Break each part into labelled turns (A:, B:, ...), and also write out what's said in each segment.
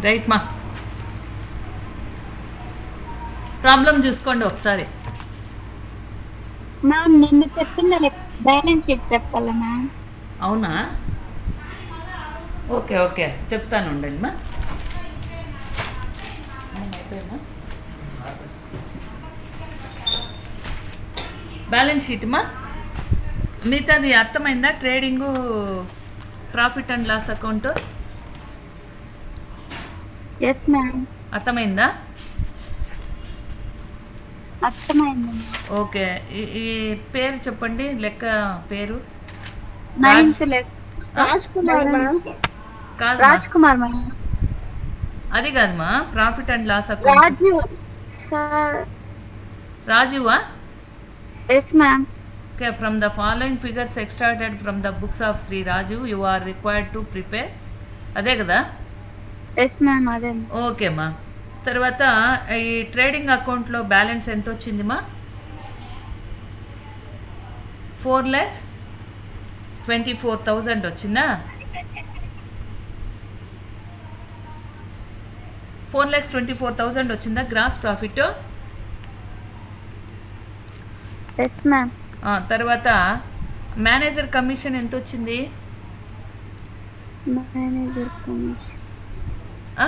A: Right మా. Problem చూసుకోండి ఒకసారి.
B: మ్యామ్ నిన్న చెప్పింది బ్యాలెన్స్ షీట్ చెప్పాలా మ్యామ్?
A: అవునా, ఓకే ఓకే చెప్తాను ఉండండి మా. అయిపోయిందా బ్యాలెన్స్ షీట్ మా? మిగతాది అర్థమైందా? Trading, profit and loss account
B: yes ma'am.
A: అర్థమైందా?
B: అర్థమైంది మ్యామ్.
A: ఓకే. ఈ పేరు చెప్పండి, లెక్క పేరు.
B: Ninth
C: Raj Kumar ma'am.
A: కాదు
B: రాజ్ కుమార్ మ్యామ్.
A: అది కాదమ్మా, profit and loss account.
B: Raju sir.
A: రాజీవా?
B: Yes ma'am.
A: Okay. From the following figures extracted from the books of Shri Raju you are required to prepare. అదే కదా?
B: ఎస్ మ్యామ్ అదే.
A: ఓకేమ్మా. తర్వాత ఈ ట్రేడింగ్ అకౌంట్లో బ్యాలెన్స్ ఎంత వచ్చిందిమా? 4,24,000 వచ్చిందా? 4,24,000 వచ్చిందా గ్రాస్ ప్రాఫిట్?
B: Yes ma'am.
A: తర్వాత మేనేజర్ కమిషన్ ఎంత వచ్చింది?
B: మేనేజర్ కమిషన్
A: ఆ?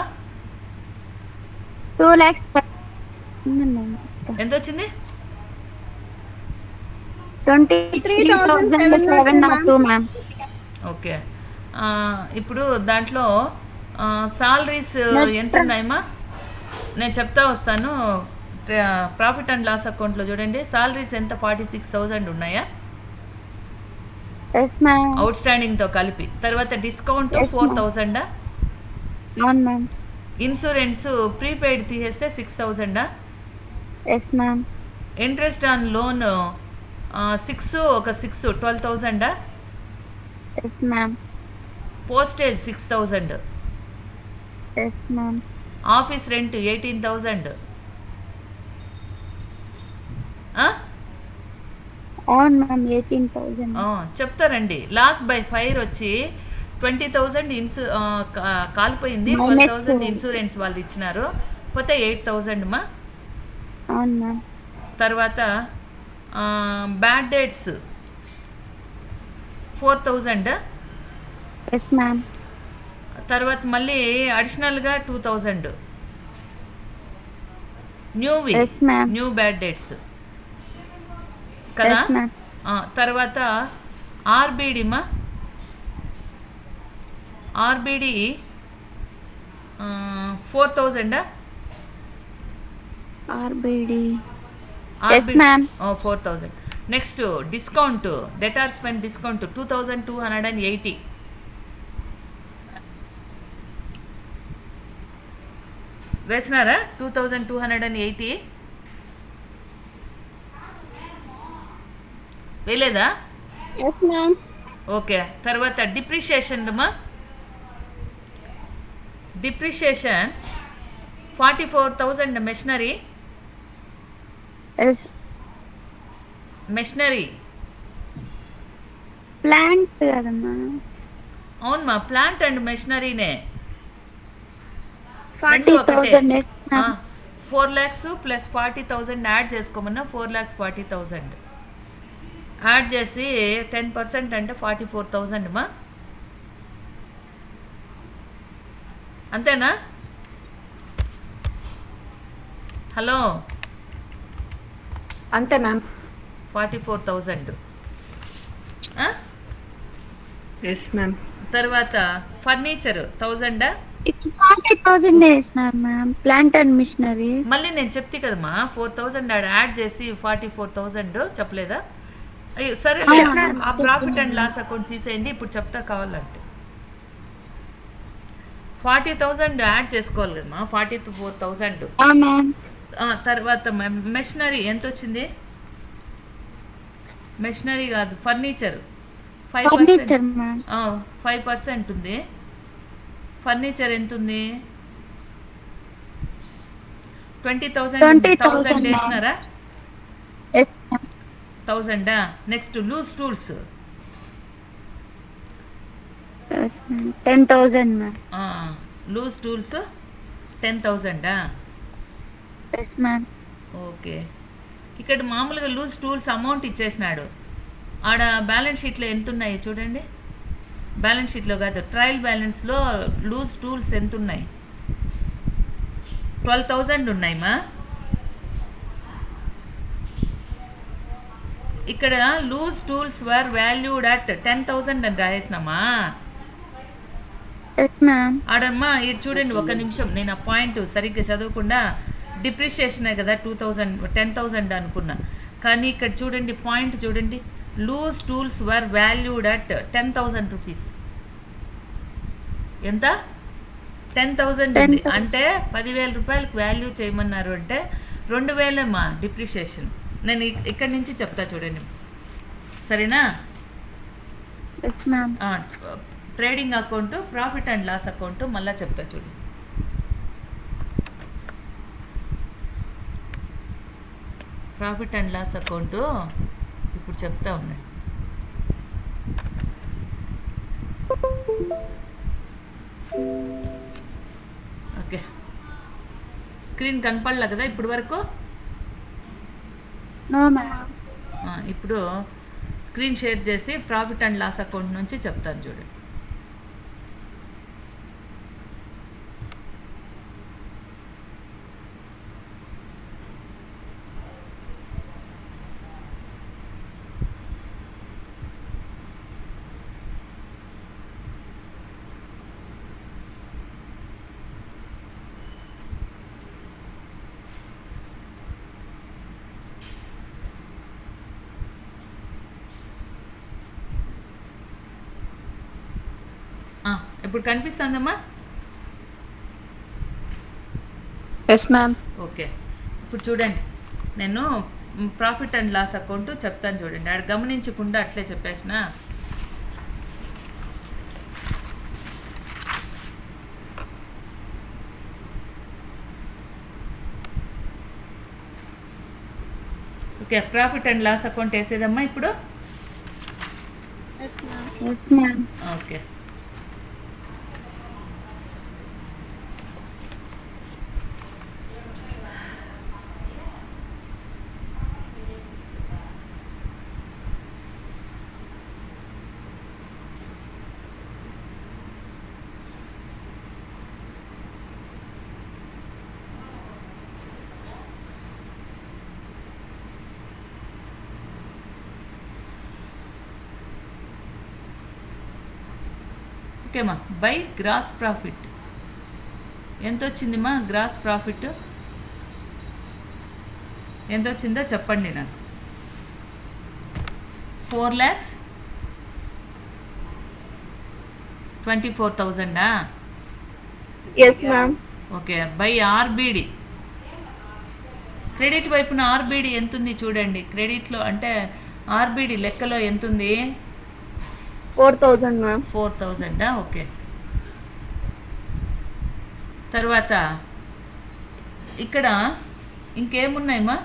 B: 2 lakhs.
A: ఎంత వచ్చింది?
B: 23,702 మ్యామ్.
A: ఓకే. ఇప్పుడు దాంట్లో సాలరీస్ ఎంత ఉన్నాయమ్మా? నేను చెప్తా వస్తాను. ప్రాఫిట్ అండ్ లాస్ అకౌంట్లో చూడండి, సాలరీస్ ఎంత? 46,000 ఉన్నాయా
B: ఎస్ మ్యామ్.
A: అవుట్ స్టాండింగ్తో కలిపి? తర్వాత డిస్కౌంట్
B: Yes, ma'am.
A: 4,000.
B: అవును మ్యామ్.
A: ఇన్సూరెన్స్ ప్రీపెయిడ్ తీసేస్తే 6,000.
B: Yes ma'am.
A: Interest on loan 6 12,000.
B: Yes ma'am.
A: Postage 6,000.
B: Yes ma'am.
A: Office rent 18,000.
B: అవును మ్యామ్ 18,000.
A: చెప్తారండి. లాస్ బై ఫైర్ వచ్చి 20,000 కాలిపోయింది,
B: Minus
A: 12,000
B: 2.
A: ఇన్సూరెన్స్ వాళ్ళు ఇచ్చినారు, పోతే 8,000 మా.
B: అవును మ్యామ్.
A: తర్వాత బ్యాడ్ డేట్స్ 4,000.
B: Yes ma'am.
A: తర్వాత మళ్ళీ అడిషనల్గా 2,000 న్యూవి,
B: Yes, ma'am.
A: New bad debts కదా.
B: Yes ma'am.
A: తర్వాత ఆర్బిడి మా, RBD 4,000.
B: RBD. Yes ma'am.
A: 4,000. Next discount, debtor spend discount 2,280. వేసినారా? 2,280 వేయలేదా?
C: Yes ma'am.
A: ఓకే. తర్వాత డిప్రిషియేషన్ అమ్మా, depreciation 44,000 machinery.
B: Yes.
A: Machinery
B: plant కదమ్మా.
A: అవునమ్మా, ప్లాంట్ అండ్ మెషినరీనే.
B: 40,000. Yes ma'am.
A: 4 lakhs plus 40,000 add చేసుకోమన్నా 4,40,000 యాడ్ చేసి 10% అంటే 44,000 మా. అంతేనా? హలో,
C: అంతే మ్యామ్.
A: 44,000.
C: Yes ma'am.
A: తర్వాత ఫర్నిచర్ 1,000.
B: 40,000 వేసినారు మ్యామ్. Plant and machinery.
A: మళ్ళీ నేను చెప్తే కదమ్మా, 4,000 యాడ్ చేసి 44,000 చెప్పలేదా? అయ్యో సరే,
B: చెప్పారు.
A: ఆ ప్రాఫిట్ అండ్ లాస్ అకౌంట్ తీసేయండి, ఇప్పుడు చెప్తా కావాలంటే. 40,000 యాడ్ చేసుకోవాలి కదమ్మా, 44,000.
B: మ్యామ్.
A: తర్వాత మెషినరీ ఎంత వచ్చింది? మెషినరీ కాదు, ఫర్నిచర్ 5%.
B: Furniture ma'am.
A: 5% ఉంది. ఫర్నిచర్ ఎంత ఉంది? 20,000. 1,000 వేసినారా?
B: Yes ma'am.
A: 1,000. Next loose tools
B: yes ma'am. 10,000 ma'am.
A: Loose tools 10,000
B: yes ma'am.
A: Okay. ఇక్కడ మామూలుగా లూజ్ టూల్స్ అమౌంట్ ఇచ్చేసినాడు. ఆడ బ్యాలెన్స్ షీట్లో ఎంత ఉన్నాయి చూడండి. బ్యాలెన్స్ షీట్లో కాదు, ట్రయల్ బ్యాలెన్స్లో లూజ్ టూల్స్ ఎంత ఉన్నాయి? 12,000 ఉన్నాయి మా. ఇక్కడ loose tools were valued at 10,000 అని రాసేసినామా.
B: Yes ma'am.
A: ఆడమ్మా ఇది చూడండి, ఒక నిమిషం, నేను ఆ పాయింట్ సరిగ్గా చదవకుండా డిప్రిషియేషనే కదా 10,000 అనుకున్నా. కానీ ఇక్కడ చూడండి, పాయింట్ చూడండి, loose tools were valued at 10,000 rupees. ఎంత? 10,000 ఉంది.
B: 10,000.
A: అంటే 10,000 రూపాయలకు వాల్యూ చేయమన్నారు అంటే 2,000 మా డిప్రిషియేషన్. నేను ఇక్కడి నుంచి చెప్తా చూడండి, సరేనా?
B: Yes ma'am.
A: Trading account, profit and loss account మళ్ళీ చెప్తా చూడండి. ప్రాఫిట్ అండ్ లాస్ అకౌంటు ఇప్పుడు చెప్తా ఉన్నాయి. ఓకే, స్క్రీన్ కనపడలే కదా ఇప్పుడు వరకు?
B: No ma'am.
A: ఇప్పుడు స్క్రీన్ షేర్ చేసి ప్రాఫిట్ అండ్ లాస్ అకౌంట్ నుంచి చెప్తాను చూడండి. ఇప్పుడు కనిపిస్తుందమ్మా?
C: Yes ma'am.
A: ఓకే, ఇప్పుడు చూడండి, నేను ప్రాఫిట్ అండ్ లాస్ అకౌంట్ చెప్తాను చూడండి. ఆడ గమనించకుండా అట్లే చెప్పేసిన. Okay, profit and loss account వేసేదమ్మా ఇప్పుడు.
C: Yes ma'am.
B: Yes ma'am.
A: Okay, ఓకేమ్మా. బై గ్రాస్ ప్రాఫిట్ ఎంత వచ్చిందిమ్మా? గ్రాస్ ప్రాఫిట్ ఎంత వచ్చిందో చెప్పండి నాకు. 4,24,000
C: yes ma'am.
A: Okay. By RBD, credit వైపున ఆర్బిడి ఎంత ఉంది చూడండి. క్రెడిట్లో అంటే ఆర్బిడి లెక్కలో ఎంత ఉంది?
C: 4,000 మ్యామ్.
A: 4,000. ఓకే. తర్వాత ఇక్కడ ఇంకేమున్నాయమ్మా?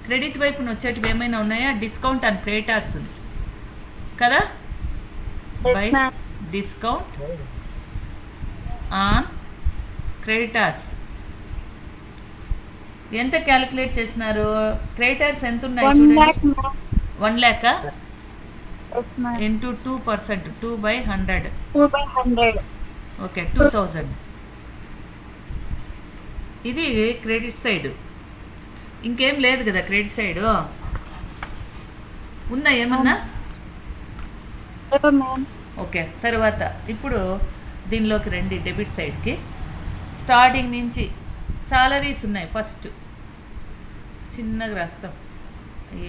A: క్రెడిట్ వైపున వచ్చేటివి ఏమైనా ఉన్నాయా? డిస్కౌంట్ అండ్ క్రెడిటార్స్ ఉంది కదా. బై
B: yes ma'am.
A: Discount on creditors ఎంత క్యాలిక్యులేట్ చేసినారు? క్రెడిటార్స్ ఎంత ఉన్నాయి
B: 1
A: చూడండి.
B: lakh ma'am.
A: 1 lakh
B: yes ma'am.
A: Into 2%, 2/100.
B: 2/100.
A: Okay, 2,000. ఇది క్రెడిట్ సైడ్. ఇంకేం లేదు కదా క్రెడిట్ సైడ్? ఉందా ఏమన్నా?
B: Yes ma'am.
A: ఓకే. తర్వాత ఇప్పుడు దీనిలోకి రండి, డెబిట్ సైడ్కి. స్టార్టింగ్ నుంచి సాలరీస్ ఉన్నాయి. ఫస్ట్ చిన్నగా రాస్తాం, ఈ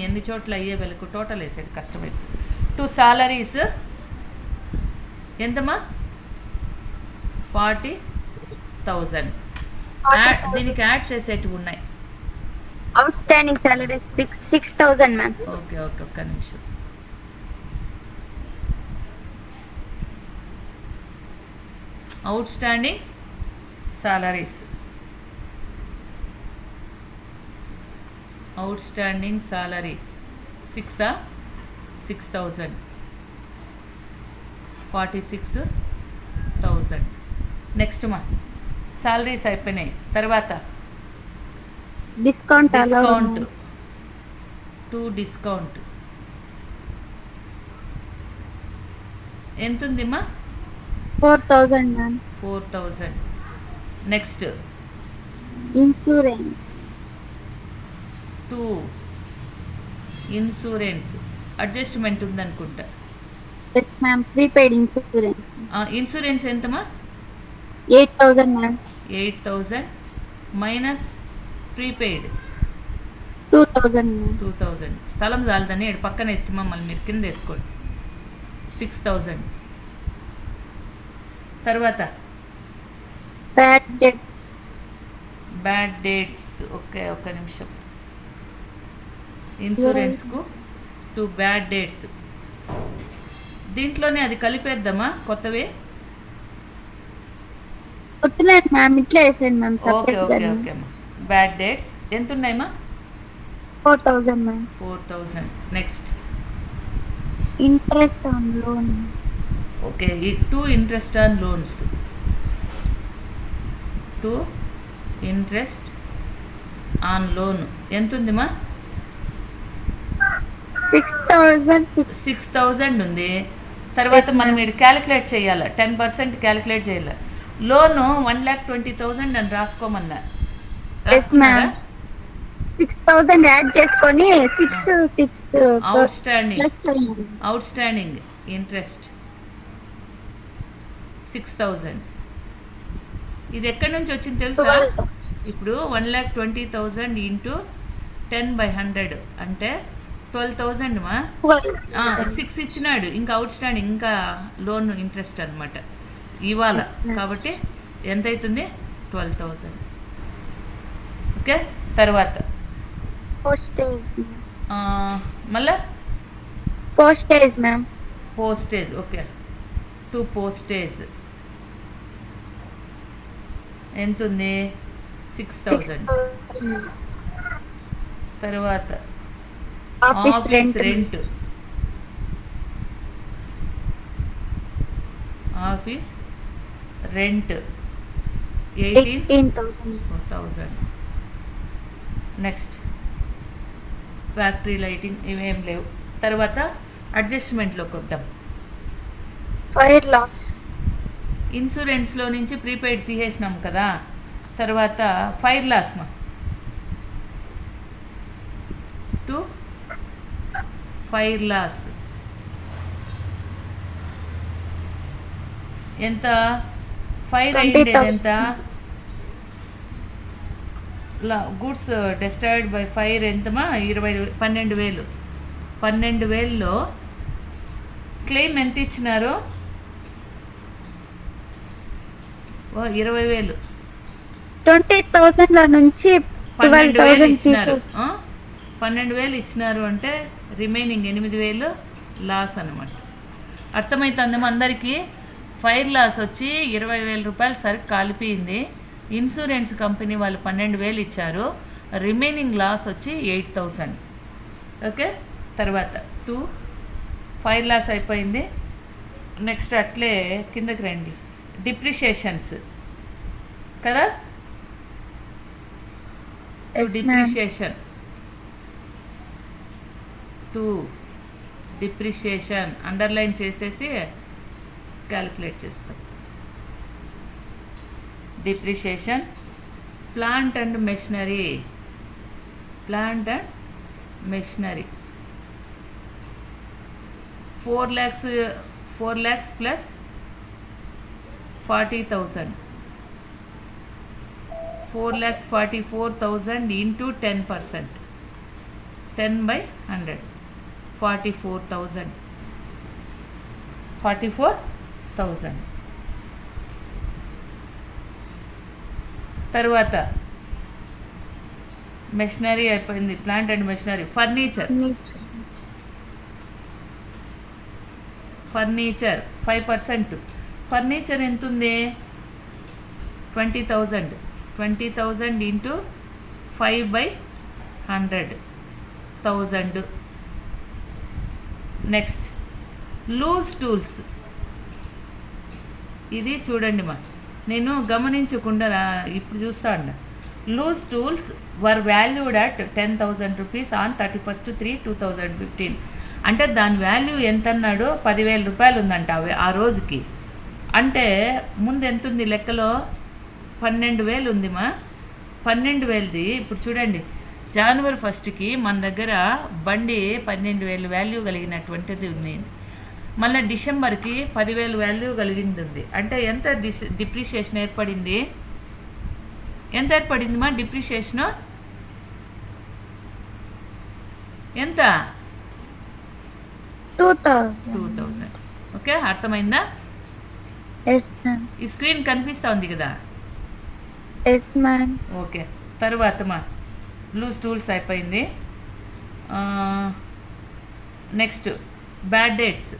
A: ఎన్ని చోట్ల అయ్యే వెళ్ళకు టోటల్ వేసేది కష్టమైంది. 2 సాలరీస్ ఎంతమ్మా? 40,000. దీనికి యాడ్ చేసేటివి ఉన్నాయి.
B: Outstanding salaries 6,000 ma'am.
A: Okay okay, ఒక్క నిమిషం. Outstanding salaries, outstanding salaries 6,000, 46,000. Next మా సాలరీస్ అయిపోయినాయి. తర్వాత
B: డిస్కౌంట్ అలా
A: డిస్కౌంట్, 2 డిస్కౌంట్ ఎంత ఉందిమ్మా?
B: 4,000 ma'am.
A: 4000. Next
B: insurance
A: 2 insurance adjustment ఉందనుకుంటా.
B: Yes ma'am. Prepaid insurance
A: insurance ఎంతమ్మా?
B: 8,000 మ్యామ్.
A: 8000 minus prepaid
B: 2,000 ma'am.
A: 2000. స్థలం చాలదని ఇక్కడ పక్కన వేస్తామా, మళ్ళీ మీరు కింద వేసుకోండి. 6000. తర్వాత
B: bad debt
A: bad debts. Okay, ఒక్క నిమిషం. ఇన్సూరెన్స్కు 2 బ్యాడ్ డేట్స్. దీంట్లోనే అది కలిపేద్దామా కొత్తవి?
B: వద్దులేండి మ్యామ్, ఇట్లా వేసేయండి ma'am.
A: Okay
B: separate
A: okay okay అమ్మా. బ్యాడ్ డేట్స్ ఎంత ఉన్నాయమ్మా?
B: 4,000 ma'am.
A: 4000. Next
B: interest on loan
A: okay, ఈ 2 interest on loans. 2 interest on loan ఎంత ఉందిమా?
B: 6,000.
A: 6000 ఉంది. తర్వాత
B: Yes,
A: మనం
B: ma'am.
A: ఇక్కడ క్యాలిక్యులేట్ చేయాలి, 10% క్యాలిక్యులేట్ చేయాలి. లోను 1,20,000 అని రాసుకోమన్నా. రాసుకున్నారా?
B: 6,000 యాడ్ చేసుకొని 6
A: అవుట్ స్టాండింగ్
B: ప్లస్ చేయండి.
A: Out standing interest 6000. ఇది ఎక్కడి నుంచి వచ్చింది తెలుసా? ఇప్పుడు 1,20,000 ఇంటూ 10/100 అంటే 12,000 మా. 6 ఇచ్చినాడు, ఇంకా అవుట్ స్టాండింగ్, ఇంకా లోన్ ఇంట్రెస్ట్ అనమాట ఇవాళ. కాబట్టి ఎంత అవుతుంది? 12,000. ఓకే. తర్వాత మళ్ళా
B: postage ma'am.
A: Postage. Okay, 2 postage ఎంత ఉంది? 6,000. తర్వాత office rent. Office rent 18,000. Next factory lighting ఇవేం లేవు. తర్వాత అడ్జస్ట్మెంట్లోకి వద్దాం.
B: ఫైర్ లాస్
A: ఇన్సూరెన్స్లో నుంచి ప్రీపెయిడ్ తీసేసినాం కదా. తర్వాత ఫైర్ లాస్ మా 2 ఫైర్ లాస్ ఎంత? ఫైర్ అయ్యింది ఎంత? గుడ్స్ డెస్ట్రాయిడ్ బై ఫైర్ ఎంతమా? 12,000. 12,000లో క్లెయిమ్ ఎంత ఇచ్చినారు? 20,000.
B: 20,000 నుంచి
A: 12,000
B: 12,000
A: ఇచ్చినారు.
B: తీసేసి
A: 12,000 ఇచ్చినారు అంటే రిమైనింగ్ 8,000 లాస్ అనమాట. అర్థమవుతుందేమో అందరికీ? ఫైర్ లాస్ వచ్చి 20,000 రూపాయలు సరుకు కాలిపోయింది. ఇన్సూరెన్స్ కంపెనీ వాళ్ళు 12,000 ఇచ్చారు. రిమైనింగ్ లాస్ వచ్చి 8,000. ఓకే. తర్వాత 2 ఫైర్ లాస్ అయిపోయింది. నెక్స్ట్ అట్లే కిందకి రండి. డిప్రిషియేషన్స్ కదా. డిప్రిషియేషన్ 2 డిప్రిషియేషన్ అండర్లైన్ చేసేసి క్యాలిక్యులేట్ చేస్తాం. Depreciation plant and machinery. Plant and machinery 4 lakhs plus 40,000. 4,44,000 into 10%. 10/100 44,000. 44,000. తర్వాత మెషినరీ అయిపోయింది. Plant and machinery. Furniture 5%. Furniture ఎంత ఉంది? 20,000. 20,000 ఇంటూ 5/100 1000. Next loose tools. ఇది చూడండి మా, నేను గమనించకుండా ఇప్పుడు చూస్తా అండ. Loose tools were valued at 10,000 rupees on 31/3/2015. అంటే దాని వాల్యూ ఎంత అన్నాడు? 10,000 రూపాయలు ఉందంట ఆ రోజుకి. అంటే ముందు ఎంత ఉంది లెక్కలో? 12,000 ఉందిమా. 12,000ది ఇప్పుడు చూడండి, జనవరి 1కి మన దగ్గర బండి 12,000 వాల్యూ కలిగినటువంటిది ఉంది. మళ్ళీ డిసెంబర్కి 10,000 వాల్యూ కలిగింది ఉంది. అంటే ఎంత డిప్రిషియేషన్ ఏర్పడింది? ఎంత ఏర్పడింది మా డిప్రిషియేషను? ఎంత? 2,000. ఓకే, అర్థమైందా?
B: Yes ma'am.
A: ఈ స్క్రీన్ కనిపిస్తూ ఉంది కదా?
B: Yes ma'am.
A: ఓకే, తర్వాత మా లూజ్ టూల్స్ అయిపోయింది. Next bad dates.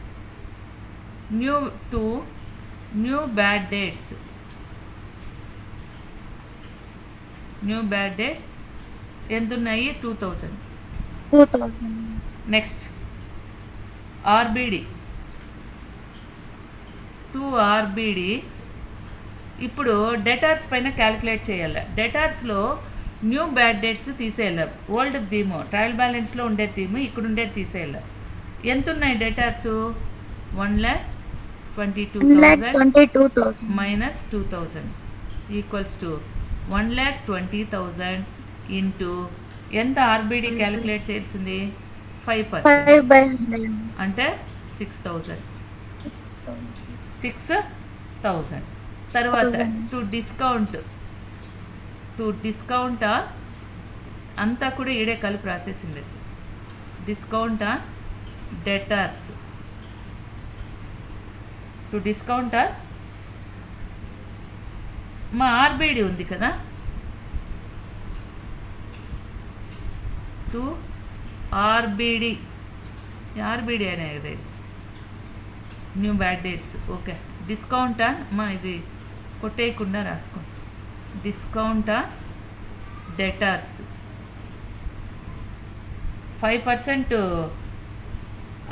A: New bad dates. ఎంత ఉన్నాయి? 2,000. Next RBD. 2 ఆర్బిడి. ఇప్పుడు డెటార్స్ పైన క్యాలిక్యులేట్ చేయాలి. డెటార్స్లో న్యూ బ్యాడ్ డేట్స్ తీసేయాలి. ఓల్డ్ థీము, ట్రయల్ బ్యాలెన్స్లో ఉండే థీము ఇక్కడ ఉండేది తీసేయాలి. ఎంత ఉన్నాయి డెటార్సు? 1,22,000 మైనస్ 2,000 ఈక్వల్స్ టు 1,20,000 ఇంటూ ఎంత ఆర్బిడి క్యాలిక్యులేట్ చేయాల్సింది? 5%. అంటే 6,000. తర్వాత టు డిస్కౌంట్ అంతా కూడా ఈడే కలిపి రాసేసింది. Discount debtors. టు డిస్కౌంట్ మా ఆర్బిడి ఉంది కదా, టు ఆర్బిడి అనేది new bad debts. Okay, discount మా ఇది కొట్టేయకుండా రాసుకోండి. డిస్కౌంట్ డెటార్స్ 5%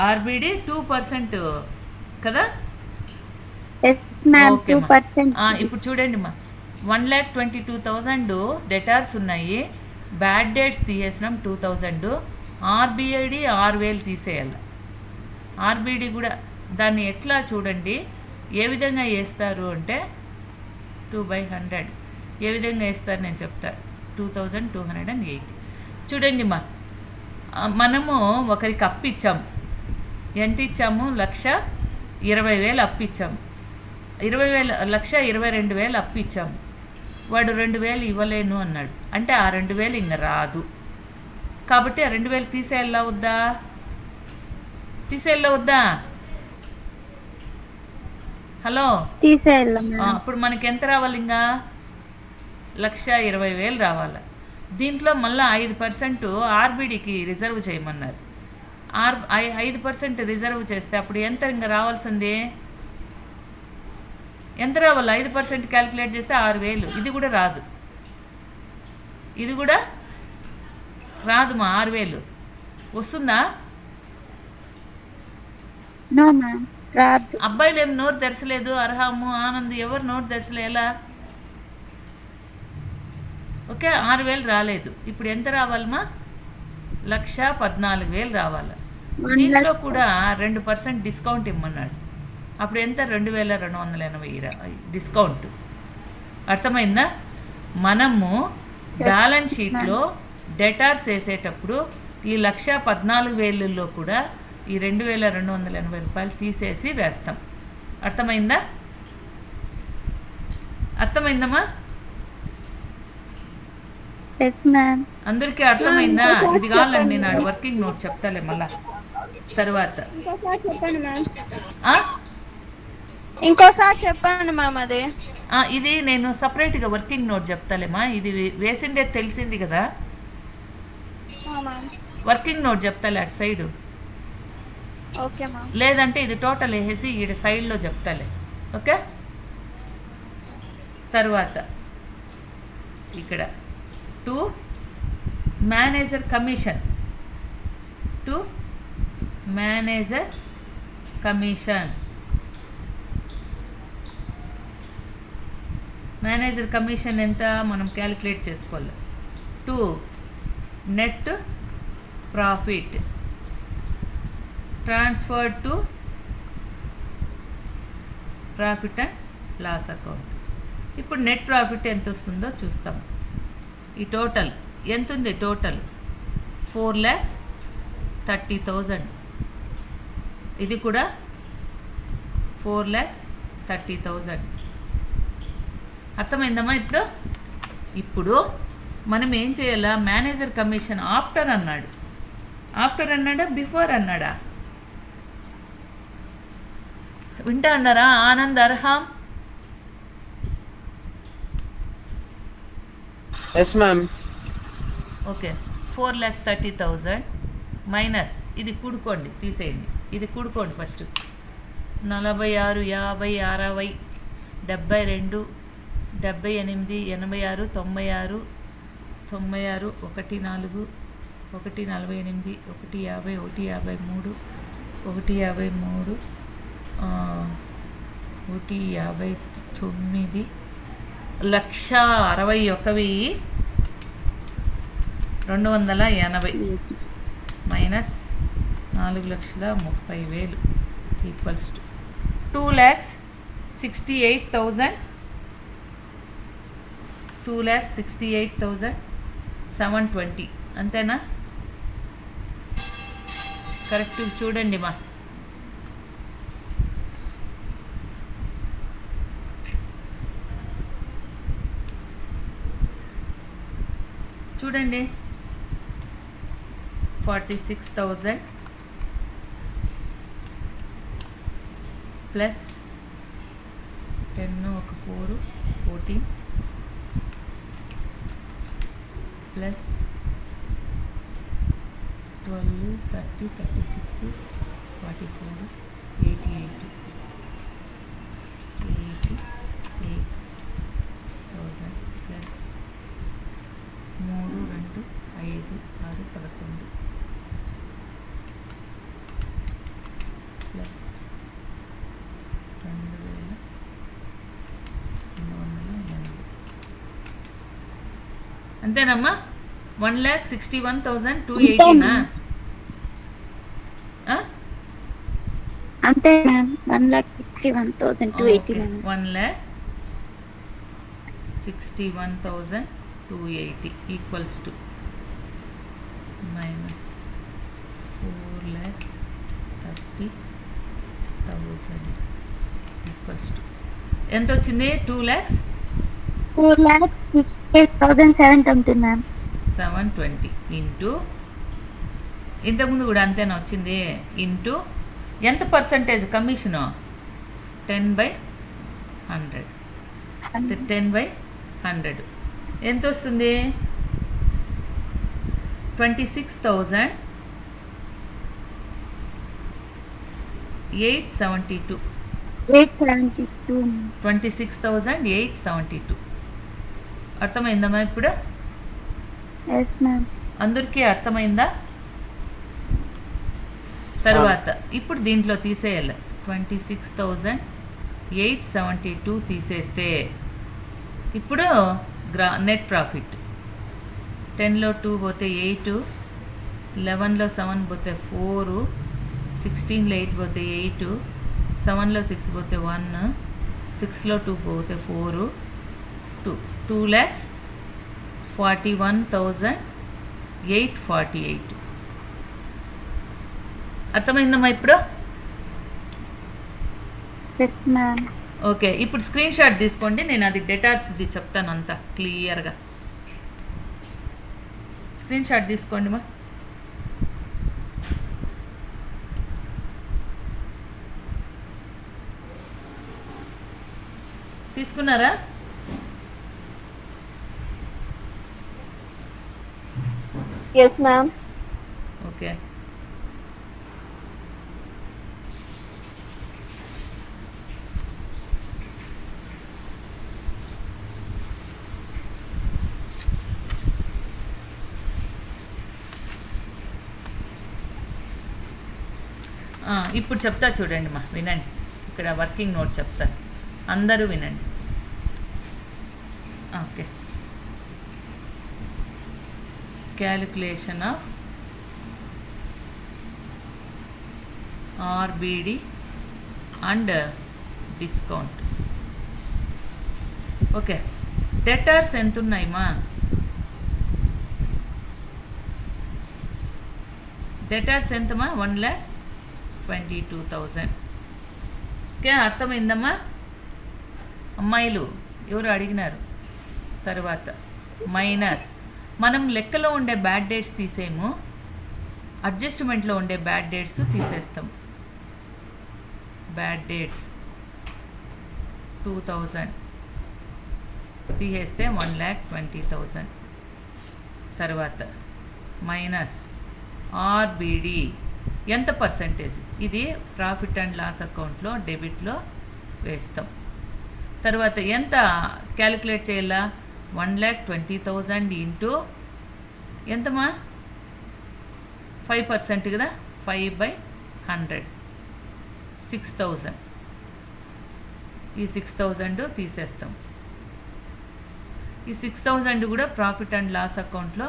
A: ఆర్బిడి, 2% కదా? ఓకే ఇప్పుడు చూడండి మా 1,22,000 డెటార్స్ ఉన్నాయి. Bad dates తీసేసినాం 2,000. ఆర్బిఐడి 6,000 తీసేయాలి. ఆర్బిడి కూడా దాన్ని ఎట్లా చూడండి, ఏ విధంగా వేస్తారు అంటే 2/100 ఏ విధంగా వేస్తారు నేను చెప్తా. 2,280. చూడండి మా మనము ఒకరికి అప్పు ఇచ్చాము. ఎంత ఇచ్చాము? 1,20,000 అప్పు ఇచ్చాము. 1,22,000 అప్పు ఇచ్చాము. వాడు 2,000 ఇవ్వలేను అన్నాడు. అంటే ఆ 2,000 ఇంక రాదు. కాబట్టి ఆ 2,000 తీసేయాలా వద్దా? హలో, అప్పుడు మనకి ఎంత రావాలి? ఇంకా 1,20,000 రావాలి. దీంట్లో మళ్ళీ 5% ఆర్బిడికి రిజర్వ్ చేయమన్నారు. 5% రిజర్వ్ చేస్తే అప్పుడు ఎంత ఇంకా రావాల్సింది? ఎంత రావాలి? 5% క్యాలిక్యులేట్ చేస్తే 6,000. ఇది కూడా రాదు మా 6,000 వస్తుందా? అబ్బాయిలు ఏం నోరు తెరచలేదు. అర్హము, ఆనంద్ ఎవరు నోరు తెరచలేలా? ఓకే, 6,000 రాలేదు. ఇప్పుడు ఎంత రావాలమ్మా? 1,14,000 రావాలి. దీంట్లో కూడా 2% డిస్కౌంట్ ఇమ్మన్నాడు. అప్పుడు ఎంత? 2,280 డిస్కౌంట్. అర్థమైందా? మనము బ్యాలెన్స్ షీట్లో డెటార్స్ వేసేటప్పుడు ఈ 1,14,000లో కూడా ఈ 2,280 రూపాయలు తీసేసి వేస్తాం. అర్థమైందమ్మా? అందరికీ అర్థమైందా? ఇది కావాలండి నేను వర్కింగ్ నోట్ చెప్తాలే మళ్ళా తర్వాత.
C: ఇంకోసారి చెప్పండి మ్యామ్. అదే
A: ఇది నేను సపరేట్గా వర్కింగ్ నోట్ చెప్తాలేమా. ఇది వేసిండే తెలిసింది కదా, వర్కింగ్ నోట్ చెప్తాలే అటు సైడు.
C: Okay ma'am.
A: లేదంటే ఇది టోటల్ వేసేసి ఈడ సైడ్లో చెప్తాలే. ఓకే, తర్వాత ఇక్కడ to manager commission. Manager commission ఎంత మనం క్యాలిక్యులేట్ చేసుకోవాలి. 2 net profit transferred to profit and loss account. ఇప్పుడు నెట్ ప్రాఫిట్ ఎంత వస్తుందో చూస్తాం. ఈ టోటల్ ఎంత ఉంది? టోటల్ 4,30,000. ఇది కూడా 4,30,000. అర్థమైందమ్మా? ఇప్పుడు మనం ఏం చేయాలా? మేనేజర్ కమిషన్ ఆఫ్టర్ అన్నాడు. ఆఫ్టర్ అన్నాడా బిఫోర్ అన్నాడా? వింటా అన్నారా? Anand Arham.
D: Yes ma'am.
A: Okay, 4,30,000 minus ఇది కూడుకోండి, తీసేయండి. ఇది కూడుకోండి ఫస్ట్. 46, 50, 60, 72, 78, 86, 96, 96, 14, 148, 150, 153, 153, 159, 1,61,280 minus 4,30,000 equals to 2,68,000. 2,68,720. అంతేనా? కరెక్ట్ చూడండి మా. చూడండి, 46,000 ప్లస్ 10, ఒక 4, 14 ప్లస్ 12, 30, 36, 44, 88, 88,000 ప్లస్ 3, 2, 5, 6, 11 ప్లస్ 2,280. అంతేనమ్మా? 1,61,280నా?
B: అంతే ma'am. 1,61,280.
A: 1,61,280 equals to minus 4,30,000 equals to ఎంత వచ్చింది?
B: 2,68,720 మ్యామ్.
A: 720 ఇంటూ ఇంతకుముందు కూడా అంతేనా వచ్చింది? ఇంటూ ఎంత పర్సంటేజ్ కమిషను? 10/100. 10/100 ఎంత వస్తుంది? 26,872. 26,872. అర్థమైందమ్మా ఇప్పుడు?
B: Yes ma'am.
A: అందరికీ అర్థమైందా? తర్వాత ఇప్పుడు దీంట్లో తీసేయాలి. 26,872 తీసేస్తే ఇప్పుడు నెట్ ప్రాఫిట్ 10లో 2 పోతే 8, 11లో 7 పోతే 4, 16లో 8 పోతే 8, 7లో 6 పోతే 1, 6లో 2 పోతే 4, 2,41,848. అర్థమైందమ్మా ఇప్పుడు?
B: Yes ma'am.
A: ఓకే, ఇప్పుడు స్క్రీన్ షాట్ తీసుకోండి. నేను అది డేటాస్ది చెప్తాను అంతా క్లియర్గా. స్క్రీన్ షాట్ తీసుకోండి మా. తీసుకున్నారా?
C: Yes ma'am.
A: ఓకే, ఇప్పుడు చెప్తా చూడండి మా, వినండి. ఇక్కడ వర్కింగ్ నోట్ చెప్తాను, అందరూ వినండి. Okay. Calculation of RBD and discount. Okay. Debtors ఎంత ఉన్నాయమ్మా? డెటార్స్ ఎంతమ్మా? 1,22,000. ఓకే, అర్థమైందమ్మా? అమ్మాయిలు ఎవరు అడిగినారు? తర్వాత మైనస్, మనం లెక్కలో ఉండే బ్యాడ్ డేట్స్ తీసేయము, అడ్జస్ట్మెంట్లో ఉండే బ్యాడ్ డేట్స్ తీసేస్తాం. బ్యాడ్ డేట్స్ 2,000 తీసేస్తే 1,20,000. తర్వాత మైనస్ ఆర్బిడి ఎంత పర్సంటేజ్, ఇది ప్రాఫిట్ అండ్ లాస్ అకౌంట్లో డెబిట్లో వేస్తాం. తర్వాత ఎంత క్యాలిక్యులేట్ చేయాలా? 1,20,000 ఇంటూ ఎంతమా? 5% కదా, 5/100 6,000. ఈ 6,000 తీసేస్తాం. ఈ 6,000 కూడా ప్రాఫిట్ అండ్ లాస్ అకౌంట్లో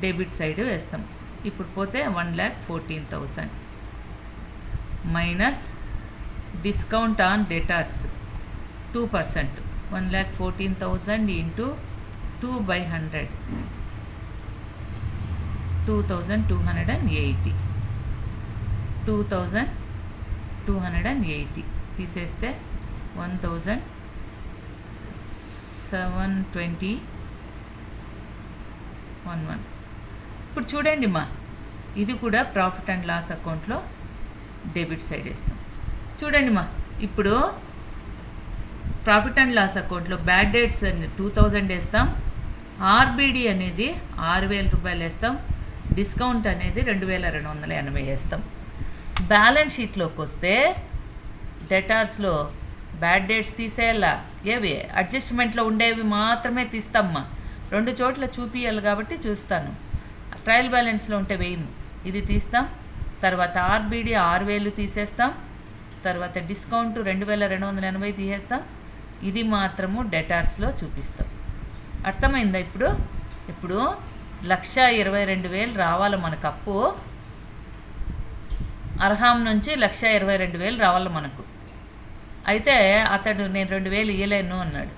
A: డెబిట్ సైడ్ వేస్తాం. ఇప్పుడు పోతే 1,14,000 minus discount on debtors 2%. 1,14,000 into 2/100 2,280. 2,280 తీసేస్తే 1,720.11. ఇప్పుడు చూడండి మా, ఇది కూడా ప్రాఫిట్ అండ్ లాస్ అకౌంట్లో డెబిట్ సైడ్ వేస్తాం. చూడండి మా, ఇప్పుడు ప్రాఫిట్ అండ్ లాస్ అకౌంట్లో బ్యాడ్ డేట్స్ 2,000 వేస్తాం, ఆర్బిడి అనేది 6,000 రూపాయలు వేస్తాం, డిస్కౌంట్ అనేది 2,280 వేస్తాం. బ్యాలెన్స్ షీట్లోకి వస్తే డెటార్స్లో బ్యాడ్ డేట్స్ తీసేయాలా, ఏవి అడ్జస్ట్మెంట్లో ఉండేవి మాత్రమే తీస్తామ్మా. 2 చోట్ల చూపియాలి కాబట్టి చూస్తాను. ట్రయల్ బ్యాలెన్స్లో ఉంటే వేయము, ఇది తీస్తాం. తర్వాత ఆర్బిడి 6,000 తీసేస్తాం. తర్వాత డిస్కౌంట్ 2,280 తీసేస్తాం. ఇది మాత్రము డెటార్స్లో చూపిస్తాం. అర్థమైందా? ఇప్పుడు 1,22,000 రావాలి మనకు అప్పు. అర్హాం నుంచి 1,22,000 రావాలి మనకు. అయితే అతడు నేను 2,000 ఇవ్వలేను అన్నాడు.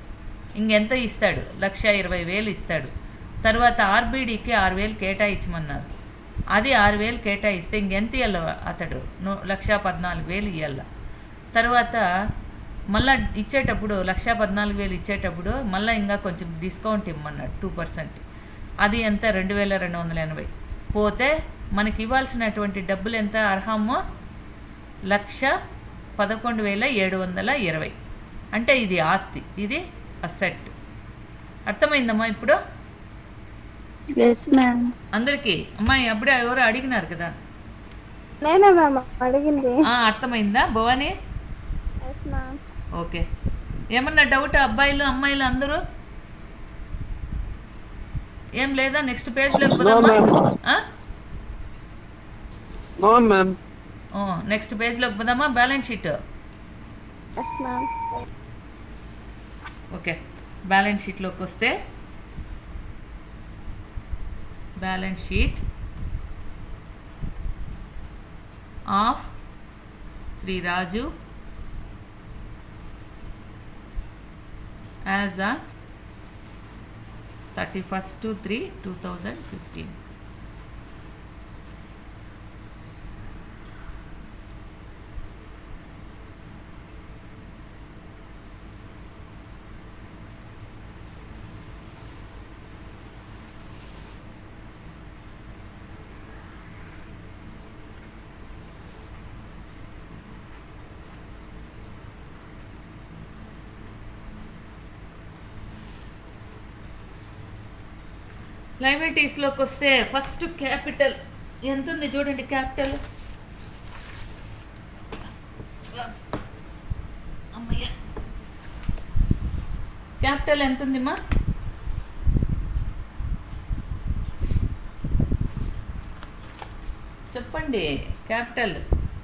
A: ఇంకెంత ఇస్తాడు? 1,20,000 ఇస్తాడు. తర్వాత ఆర్బిడికి 6,000 కేటాయించమన్నారు. అది 6,000 కేటాయిస్తే ఇంకెంత ఇవ్వాలి అతడు? 1,14,000 ఇవ్వాలి. తర్వాత మళ్ళీ ఇచ్చేటప్పుడు 1,14,000 ఇచ్చేటప్పుడు మళ్ళీ ఇంకా కొంచెం డిస్కౌంట్ ఇమ్మన్నాడు 2%. అది ఎంత? 2,280. పోతే మనకి ఇవ్వాల్సినటువంటి డబ్బులు ఎంత? అర్హము 1,11,720. అంటే ఇది ఆస్తి, ఇది అసెట్. అర్థమైందమ్మా ఇప్పుడు?
B: Yes ma'am.
A: అందరికీ అమ్మాయి అప్పుడే ఎవరు అడిగినారు కదా.
C: నేనే మ్యామ్ అడిగింది.
A: అర్థమైందా భవానీ?
C: Yes ma'am.
A: ఓకే. ఏమన్నా డౌట్ అబ్బాయిలు అమ్మాయిలు అందరూ? ఏం లేదా? నెక్స్ట్ పేజ్లోకి పోదామా? నెక్స్ట్ పేజ్లోకి పోదామా? Balance sheet.
C: Yes ma'am.
A: Okay, balance షీట్లోకి వస్తే balance sheet of Shri Raju as ఆ 31/3/2015. లయబిలిటీస్లోకి వస్తే ఫస్ట్ క్యాపిటల్ ఎంత ఉంది చూడండి. క్యాపిటల్ అమ్మయ్య, క్యాపిటల్ ఎంత ఉందిమ్మా? చెప్పండి క్యాపిటల్,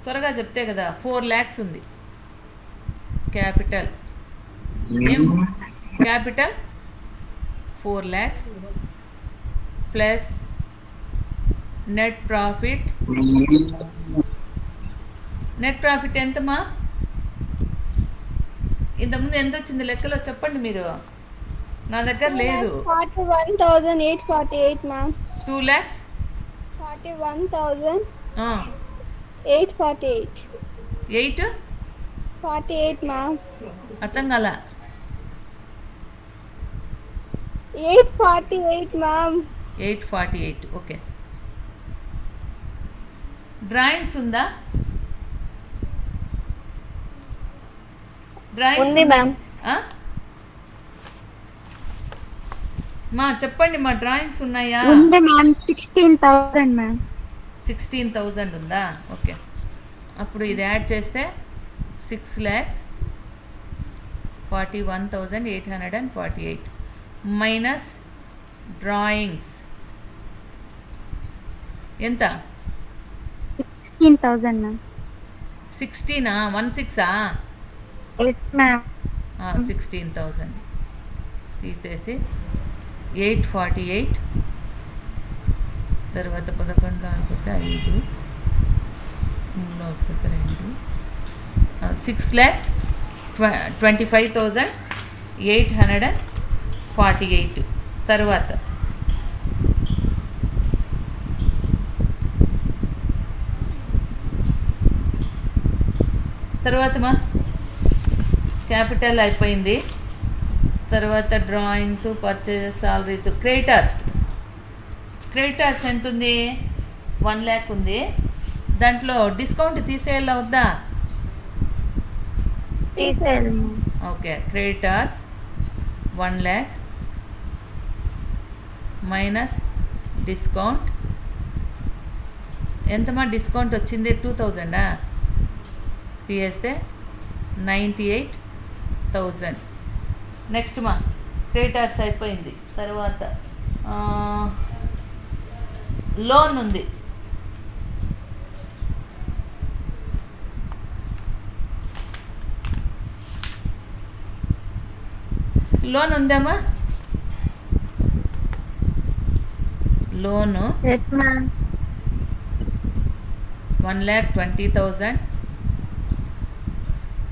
A: త్వరగా చెప్తే కదా. 4 lakhs ఉంది క్యాపిటల్. ఏం capital 4 lakhs plus net profit ఎంతమా? ఇంతకుముందు ఎంత వచ్చింది లెక్కలో చెప్పండి మీరు, నా దగ్గర లేదు.
C: 41,848 మ్యామ్.
A: 2 lakhs
C: 41,848.
A: 8
C: 48 మ్యామ్.
A: అర్థం కాల.
C: 848 మ్యామ్.
A: 848 ఓకే. డ్రాయింగ్స్ ఉందా?
C: ఉంది మ్యామ్.
A: మా చెప్పండి మా, డ్రాయింగ్స్ ఉన్నాయా?
B: ఉంది మ్యామ్. 16,000 మ్యామ్.
A: 16,000 ఉందా? ఓకే. అప్పుడు ఇది యాడ్ చేస్తే 6,41,848 మైనస్ డ్రాయింగ్స్ ఎంత?
B: 16,000 మ్యామ్.
A: 16 16
B: yes ma'am.
A: 16,000 తీసేసి 848 తర్వాత 11 అనుకుంటే 5 అనుకుంటే 2 6,25,848 తర్వాత మా క్యాపిటల్ అయిపోయింది. తర్వాత డ్రాయింగ్స్, పర్చేజెస్, సాలరీస్, క్రెడిటర్స్ ఎంత ఉంది? 1 lakh ఉంది. దాంట్లో డిస్కౌంట్ తీసేయాలా వద్దా?
B: తీసేయాలి ma'am.
A: Okay. Creditors 1 lakh minus discount ఎంతమా? డిస్కౌంట్ వచ్చింది 2,000 తీయేస్తే 98,000. నెక్స్ట్ మా క్రెడిటర్స్ అయిపోయింది. తర్వాత లోన్ ఉంది. లోన్ ఉందమ్మా? Loan
B: yes ma'am.
A: 1,20,000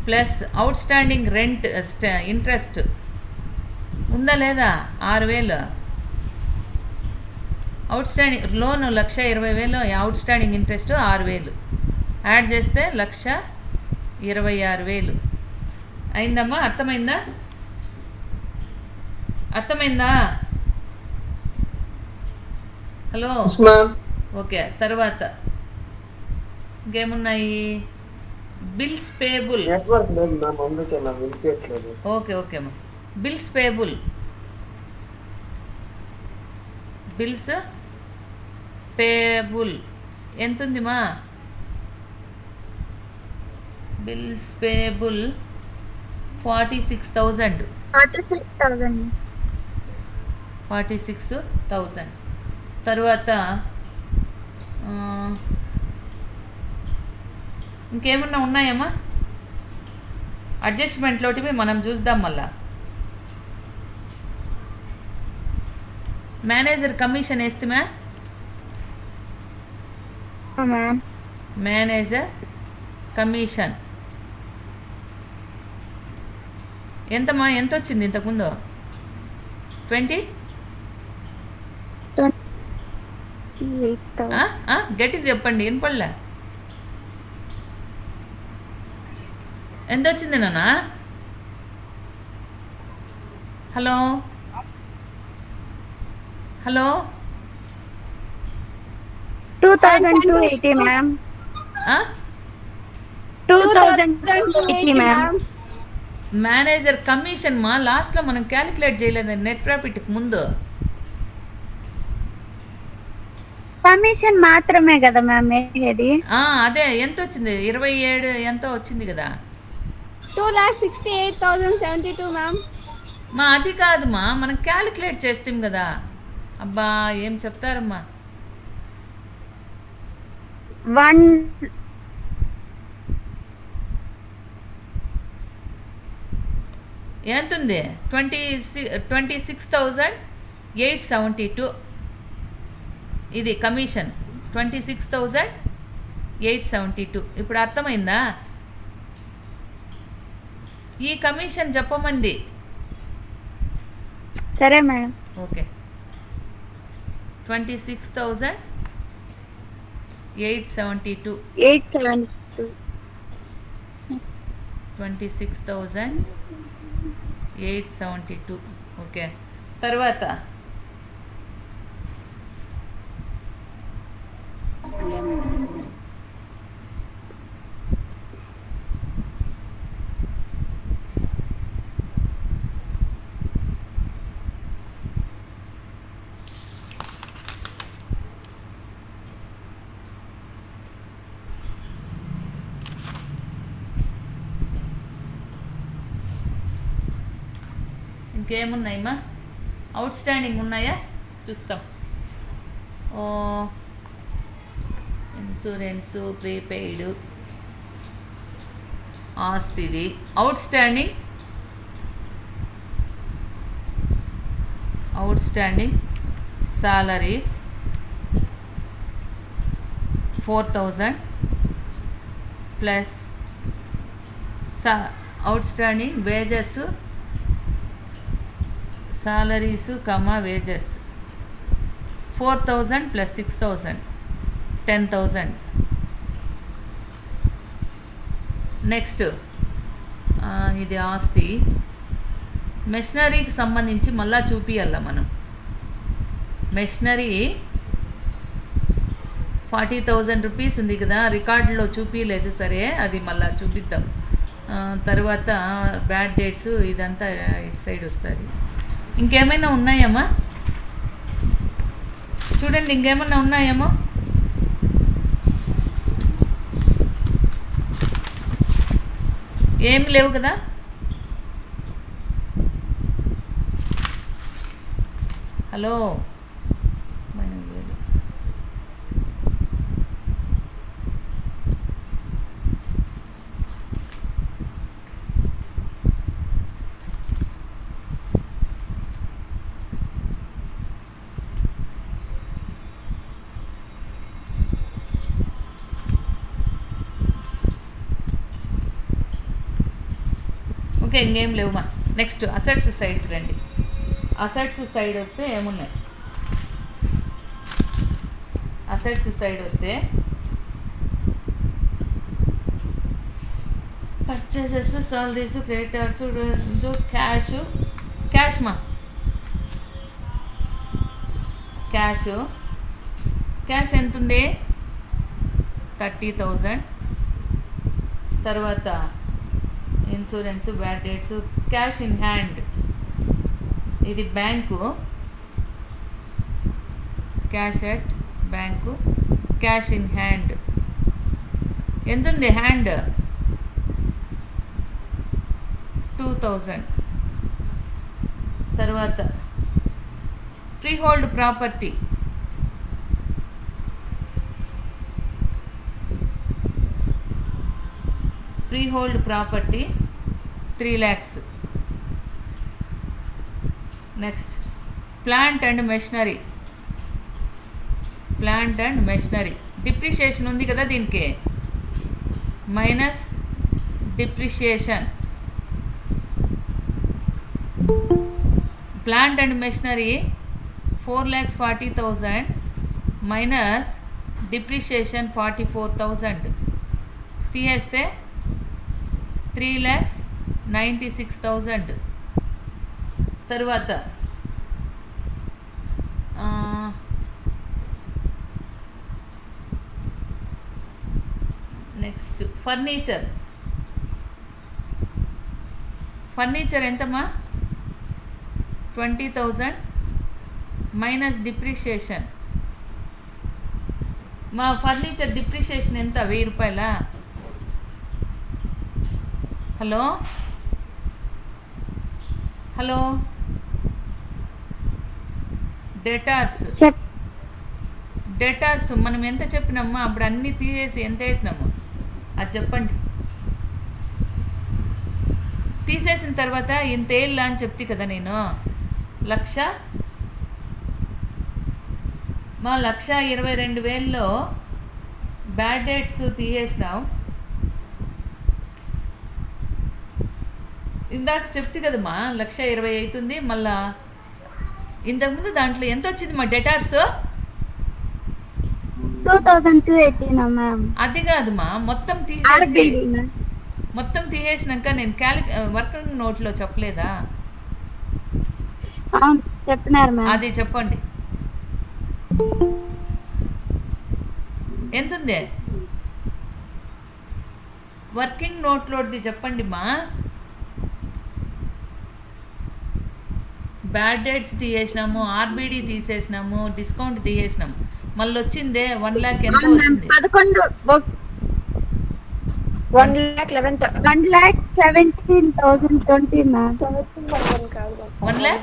A: plus outstanding rent interest ఉందా లేదా? 6,000 outstanding. Loan 1,20,000, outstanding interest 6,000 add చేస్తే 1,26,000 అయిందమ్మా? అర్థమైందా? హలో. ఓకే. తర్వాత ఇంకేమున్నాయి? Bills payable. ఓకే అమ్మా. బిల్స్ పేబుల్ ఎంత ఉంది మా? Bills payable 46,000. 46,000 తర్వాత ఇంకేమన్నా ఉన్నాయమ్మా? అడ్జస్ట్మెంట్లోటివి మనం చూద్దాం మళ్ళా. మేనేజర్ కమిషన్ వేస్తే మేనేజర్ కమిషన్ ఎంతమ్మా? ఎంత వచ్చింది ఇంతకుముందు? 20 గట్టిగా చెప్పండి, వినపడలే. ఎంత వచ్చింది నాన్న? Hello
B: 2,280 ma'am. 2,280 ma'am.
A: Manager commission మా లాస్ట్లో మనం క్యాలిక్యులేట్ చేయలేదండి నెట్ ప్రాఫిట్కి ముందు.
B: కమిషన్ మాత్రమే కదా మ్యామ్ ఇది.
A: అదే ఎంత వచ్చింది? 27 ఎంతో వచ్చింది కదా.
C: 2,68,072 మ్యామ్.
A: మా అది కాదుమా, మనం క్యాలిక్యులేట్ చేస్తాం కదా. అబ్బా ఏం చెప్తారమ్మా.
B: 1
A: ఎంత ఎంతుంది 26,872 ఇది కమిషన్ 26,872. ఇప్పుడు అర్థమైందా? ఈ కమిషన్ చెప్పమంది.
B: సరే మేడం.
A: ఓకే 26,872.
B: 872.
A: 26,872. ఓకే. తర్వాత ఇంకేమున్నాయమ్మా? అవుట్ స్టాండింగ్ ఉన్నాయా చూస్తాం. ఇన్సూరెన్సు, ప్రీపెయిడ్, ఆస్తిది, outstanding salaries 4,000 plus outstanding wages, salaries wages 4,000 plus 6,000 10,000. Next ఇది ఆస్తి. మెషినరీకి సంబంధించి మళ్ళా చూపియాల మనం. మెషినరీ 40,000 రూపీస్ ఉంది కదా, రికార్డులో చూపించలేదు. సరే అది మళ్ళా చూపిద్దాం. తర్వాత బ్యాడ్ డేట్స్ ఇదంతా ఇటు సైడ్ వస్తుంది. ఇంకేమైనా ఉన్నాయమ్మా? చూడండి, ఇంకేమన్నా ఉన్నాయేమో. ఏం లేవు కదా. హలో ఓకే, ఇంకేం లేవుమా. నెక్స్ట్ అసెట్స్ సైడ్కి రండి. అసెట్స్ సైడ్ వస్తే ఏమున్నాయి? అసెట్స్ సైడ్ వస్తే పర్చేసెస్, సాలరీస్, క్రెడిటర్స్, క్యాష్ మా క్యాష్ ఎంత ఉంది? 30,000. తర్వాత insurance, bad debts, cash in hand. ఇది bank, cash at bank, cash in hand ఎంత ఉంది? హ్యాండ్ 2,000. తర్వాత freehold property freehold property 3 lakhs. Next plant and machinery depreciation ఉంది కదా దీనికి, minus depreciation. plant and machinery 4,40,000 minus depreciation 44,000 తీసేస్తే 3,96,000. తర్వాత next furniture ఎంతమ్మా? 20,000 మైనస్ డిప్రిషియేషన్. మా ఫర్నిచర్ డిప్రిషియేషన్ ఎంత? 1,000 రూపాయలా? హలో డేటార్స్ మనం ఎంత చెప్పినామా? అప్పుడు అన్నీ తీసేసి ఎంత వేసినాము అది చెప్పండి. తీసేసిన తర్వాత ఇంతేళ్ళ అని చెప్తే కదా నేను 1,22,000లో బ్యాడ్ డేట్స్ తీసేసినాం. ఇందాక చెప్తే కదమ్మా 1,20,000 అవుతుంది. మళ్ళా ఇంతకుముందు దాంట్లో ఎంత వచ్చింది మా డేటార్స్?
B: 2,280 మ్యామ్.
A: అది కాదుమా, మొత్తం తీసేసి
B: ఆర్బిడి మ్యామ్.
A: మొత్తం తీసేసినాక నేను వర్కింగ్ నోట్లో చెప్పలేదా?
B: అవును చెప్పినారు మ్యామ్.
A: అది చెప్పండి ఎంతుంది వర్కింగ్ నోట్లోది చెప్పండి మా. బ్యాడ్ డేట్స్ తీసేసినాము, ఆర్బిడి తీసేసినాము, డిస్కౌంట్ తీసేసినాము. మళ్ళీ వచ్చిందే 1,00,000 ఎంత వచ్చింది?
B: 1,17,020 మ్యామ్.
A: 1,00,000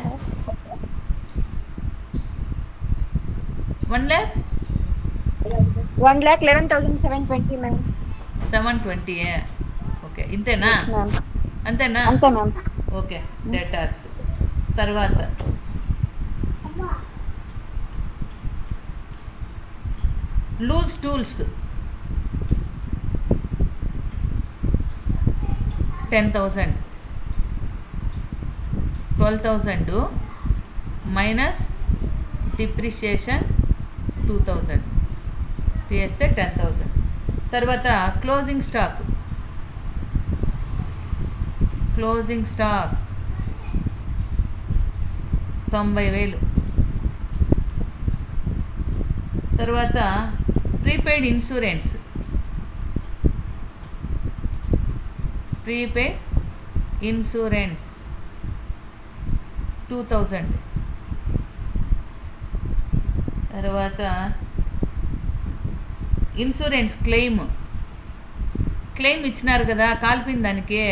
C: 1,11,720 మ్యామ్.
A: 720. ఓకే ఇంతేనా?
C: మ్యామ్
A: అంతేనా?
C: అంతే మ్యామ్.
A: ఓకే డేటార్స్. తర్వాత లూజ్ టూల్స్ 10,000, 12,000 మైనస్ డిప్రిషియేషన్ 2,000 తీస్తే 10,000. తర్వాత క్లోజింగ్ స్టాక్ 90,000. తర్వాత ప్రీపెయిడ్ ఇన్సూరెన్స్ 2,000. తర్వాత ఇన్సూరెన్స్ క్లెయిమ్ ఇచ్చినారు కదా కాల్పిన దానికి,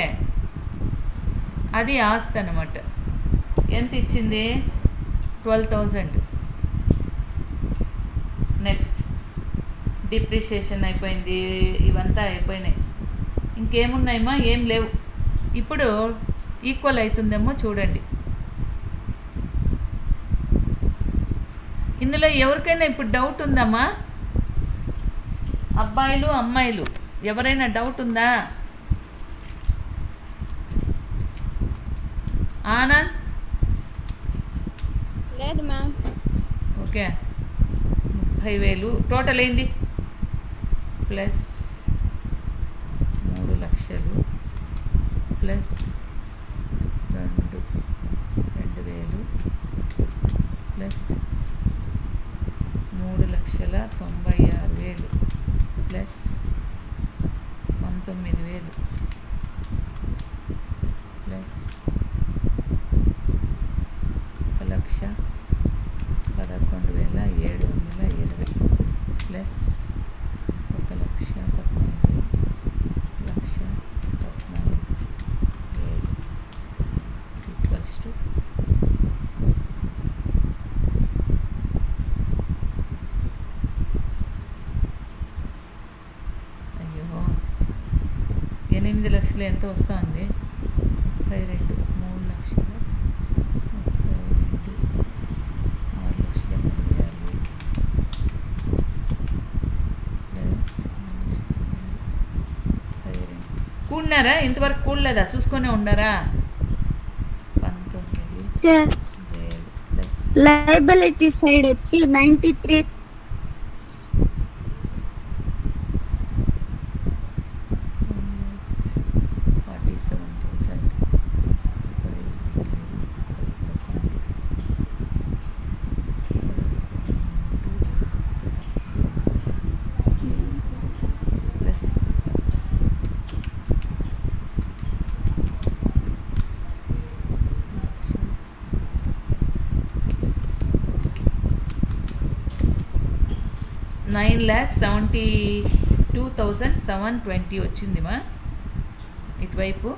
A: అది ఆస్తి అన్నమాట. ఎంత ఇచ్చింది? 12,000. నెక్స్ట్ డిప్రిషియేషన్ అయిపోయింది, ఇవంతా అయిపోయినాయి. ఇంకేమున్నాయమ్మా? ఏం లేవు. ఇప్పుడు ఈక్వల్ అవుతుందేమో చూడండి. ఇందులో ఎవరికైనా ఇప్పుడు డౌట్ ఉందమ్మా? అబ్బాయిలు అమ్మాయిలు ఎవరైనా డౌట్ ఉందా? ఆనంద్?
C: లేదు మ్యామ్.
A: ఓకే 30,000 టోటల్ ఏంటి? ప్లస్ 3 లక్షలు plus 2,000 plus 3,96,000 plus 19,000 plus 1,11,720 plus 1,14,000 equals to అయ్యో 8 లక్షలు ఎంత వస్తుంది? 32 3 లక్షలు 32 కూడినారా? ఇంతవరకు కూడలేదా? చూసుకొనే ఉండారా? 19,000 ప్లస్
B: లయబిలిటీ సైడ్ వచ్చి 93
A: 47,000 ప్లస్ 9,72,720 వచ్చిందిమా. ఇటువైపు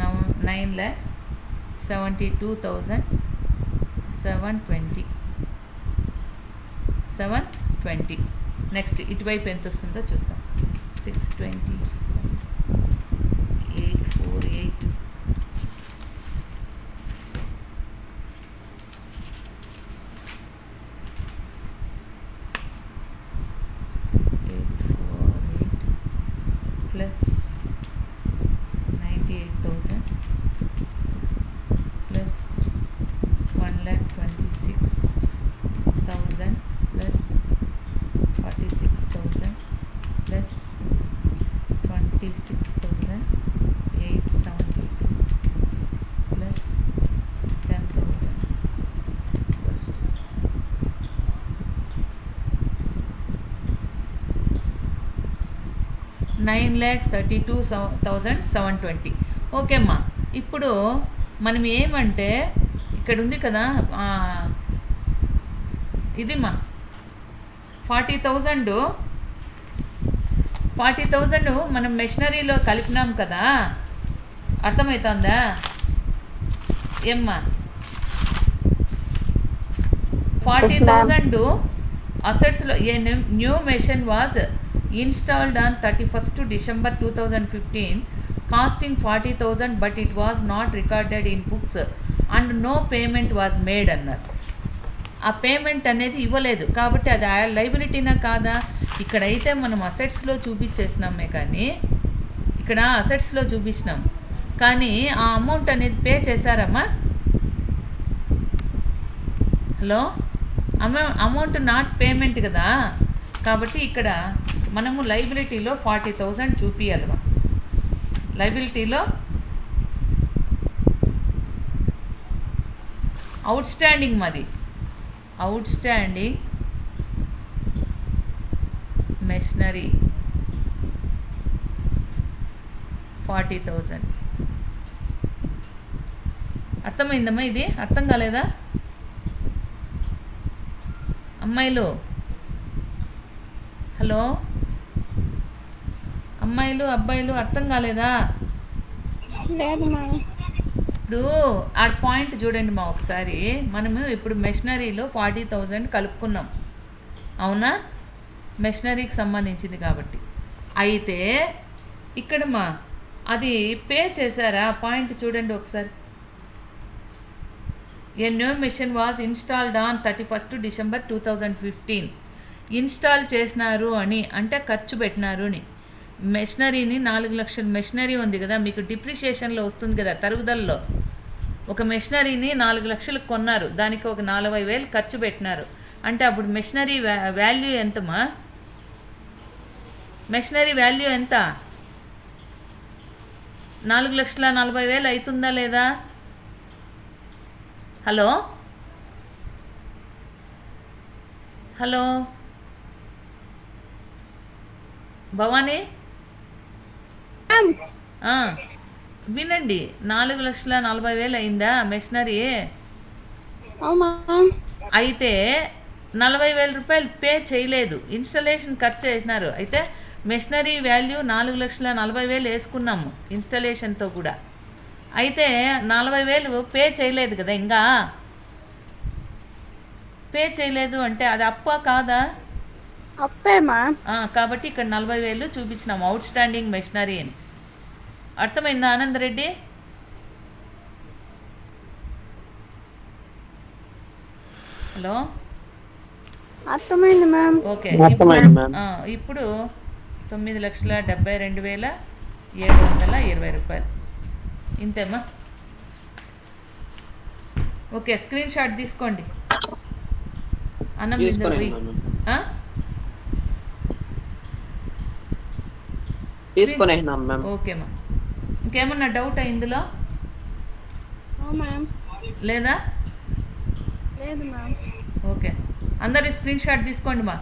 A: 9,72,720. నెక్స్ట్ ఇటువైపు ఎంత వస్తుందో చూస్తాం. 620 848 872 ప్లస్ 10,000 ఫస్ట్ 9,32,720. ఓకే అమ్మా. ఇప్పుడు మనం ఏమంటే ఇక్కడ ఉంది కదా ఇది మా 40,000 మనం మెషినరీలో కలిపినాం కదా, అర్థమవుతుందా ఏమ్మా? 40,000 అసెట్స్లో a new machine was installed on 31st December 2015 costing 40,000 but it was not recorded in books and no payment was made అన్నారు. ఆ పేమెంట్ అనేది ఇవ్వలేదు కాబట్టి అది లైబిలిటీనా కాదా? ఇక్కడైతే మనం అసెట్స్లో చూపించేసినామే, కానీ ఇక్కడ అసెట్స్లో చూపించినాం కానీ ఆ అమౌంట్ అనేది పే చేశారమ్మా. హలో, అమౌంట్ నాట్ పేమెంట్ కదా, కాబట్టి ఇక్కడ మనము లైబిలిటీలో 40,000 చూపించాలమ్మా. లైబిలిటీలో అవుట్ స్టాండింగ్ మాది, అవుట్ స్టాండింగ్ మెషినరీ 40,000. అర్థమైందమ్మా? ఇది అర్థం కాలేదా అమ్మాయిలు? హలో అమ్మాయిలు అబ్బాయిలు, అర్థం కాలేదా?
C: లేదు మ్యామ్.
A: ఇప్పుడు ఆ పాయింట్ చూడండి మా ఒకసారి. మనము ఇప్పుడు మెషినరీలో 40,000 కలుపుకున్నాం, అవునా? మెషినరీకి సంబంధించింది కాబట్టి. అయితే ఇక్కడ మా అది పే చేశారా? పాయింట్ చూడండి ఒకసారి. ఏ new machine was installed on 31st December 2015. Install చేసినారు అని అంటే ఖర్చు పెట్టినారు అని. మెషినరీని 4 లక్షల మెషినరీ ఉంది కదా, మీకు డిప్రిషియేషన్లో వస్తుంది కదా, తరుగుదలలో. ఒక మెషినరీని 4 లక్షలకు కొన్నారు, దానికి ఒక 40,000 ఖర్చు పెట్టినారు అంటే అప్పుడు మెషినరీ వాల్యూ ఎంతమ్మా? మెషినరీ వాల్యూ ఎంత? 4,40,000 అవుతుందా లేదా? హలో హలో భవానీ, వినండి. 4,40,000 అయిందా మెషినరీ? అయితే 40,000 రూపాయలు పే చేయలేదు, ఇన్స్టలేషన్ ఖర్చు చేసినారు. అయితే మెషినరీ వాల్యూ 4,40,000 వేసుకున్నాము ఇన్స్టలేషన్తో కూడా. అయితే 40,000 పే చేయలేదు కదా, ఇంకా పే చేయలేదు అంటే అది అప్పా కాదా?
C: అప్పేమా.
A: కాబట్టి ఇక్కడ 40,000 చూపించినాం అవుట్ స్టాండింగ్ మెషినరీ అని. అర్థమైందా ఆనందరెడ్డి? హలో,
C: అర్థమైంది మ్యామ్.
A: ఓకే.
D: అర్థమైంది మ్యామ్.
A: ఇప్పుడు 9,72,720 రూపాయలు ఇంతేమ్మా. ఓకే, స్క్రీన్ షాట్ తీసుకోండి. అన్నం
D: తీసుకునేసినాం మ్యామ్.
A: ఓకేమ్మా. ఇంకేమన్నా డౌట్ ఇందులో
C: మ్యామ్.
A: లేదా?
C: లేదు మ్యామ్.
A: ఓకే, అందరి స్క్రీన్ షాట్ తీసుకోండి మా.